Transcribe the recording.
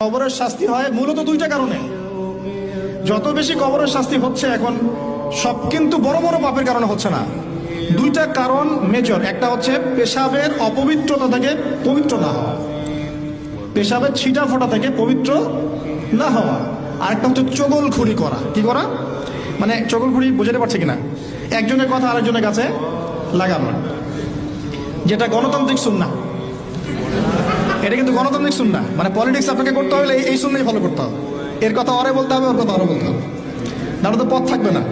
কবরের শাস্তি হয় মূলত দুইটা কারণে। যত বেশি কবরের শাস্তি হচ্ছে এখন, সব কিন্তু বড় বড় পাপের কারণে হচ্ছে না। দুইটা কারণ মেজর। একটা হচ্ছে পেশাবের অপবিত্রতা থেকে পবিত্র না হওয়া, পেশাবের ছিটা ফোটা থেকে পবিত্র না হওয়া। আরেকটা হচ্ছে চগলখুরি করা। কি করা? মানে চগলখুরি বোঝাতে পারছে কিনা? একজনের কথা আরেকজনের কাছে লাগানো, যেটা গণতান্ত্রিক সুন্নাহ। এটা কিন্তু গণতান্ত্রিক সুন্নাহ, মানে পলিটিক্স আপনাকে করতে হলে এই সুন্নাহই ফলো করতে হবে। এর কথা ওরে বলতে হবে, ওর কথা ওরে বলতে হবে, নাহলে তো পথ থাকবে না।